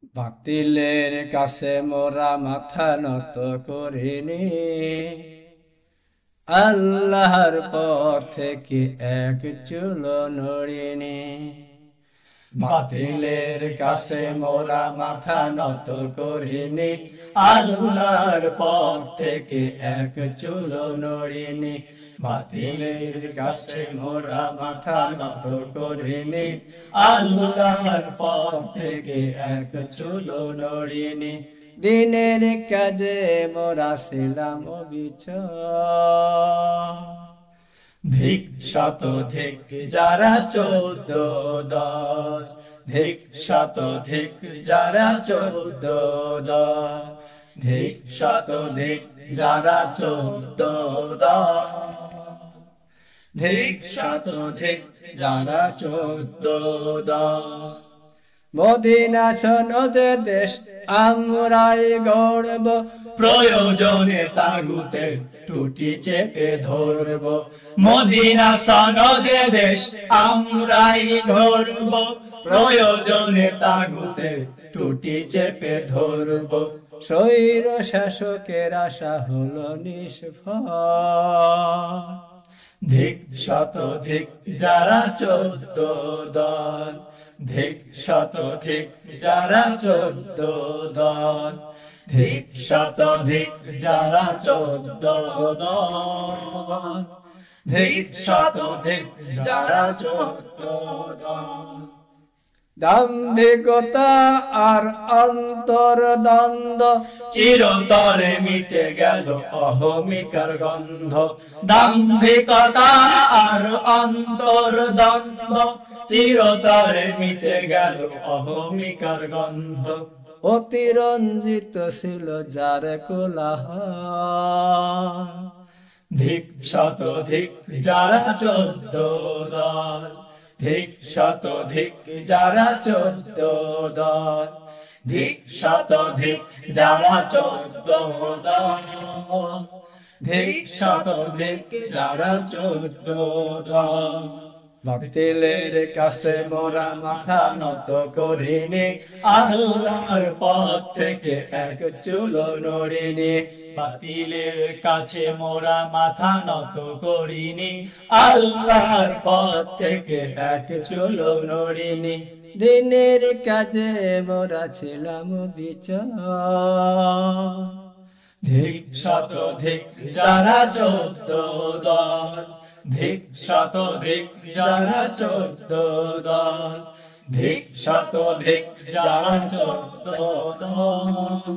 বাতিলের কাছে মোরা মাথা নত করিনি, আল্লাহর পথ থেকে এক চুলো নড়িনি। বাতিলের কাছে মোরা মাথা নত করিনি, আল্লাহর পথ থেকে এক চুলো নড়িনি। বাতিলের কাছে মোরা মাথা নত করিনি, আল্লাহর পথ থেকে এক চুলো নড়িনি। দিনের কাজে মোরা ছিলাম অবিচল, ধিক শত ধিক যারা 14 দল, ধিক শত ধিক যারা 14 দল, ধিক শত ধিক যারা 14 দল, ধিক শত ধিক যারা 14 দল। মদিনা সনদে দেশ আমরাই গড়ব, প্রয়োজনে তাগুতে টুটি চেপে ধরব। মদিনা সনদে দেশ আমরাই গড়ব, প্রয়োজনে তাগুতে টুটি চেপে ধরব। স্বৈর শাসকের আশা হলো নিষ্ফল, ধিক শত ধিক যারা 14 দল, ধিক শত ধিক যারা 14 দল, ধিক শত ধিক যারা 14 দল, ধিক শত ধিক যারা 14 দল। দাম্ভিকতা আর অন্তর্দ্বন্দ্ব চিরতরে মিটে গেল অহমিকার গন্ধ। দাম্ভিকতা আর অন্তর্দ্বন্দ্ব চিরতরে মিটে গেল অহমিকার গন্ধ। অতিরঞ্জিত ছিল যার কোলাহল, ধিক শত ধিক যারা 14 দল, ধিক শত ধিক যারা 14 দল, ধিক শত ধিক যারা 14 দল, ধিক শত ধিক যারা 14 দল। বাতিলের কাছে মোরা মাথা নত করিনি, আল্লাহর পথ থেকে এক চুলো নড়িনি। বাতিলের কাছে মোরা মাথা নত করিনি, আল্লাহর পথ থেকে এক চুলো নড়িনি। দিনের কাজে মোরা ছিলাম বিচল, ধিক শত ধিক যারা 14 দল, ধিক শত ধিক যারা 14 দল, ধিক শত ধিক যারা 14 দল,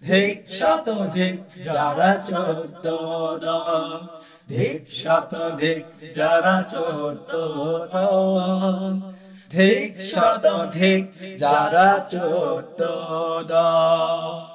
ধিক শত ধিক যারা 14 দল, ধিক শত ধিক যারা 14 দল, ধিক শত ধিক যারা 14 দল।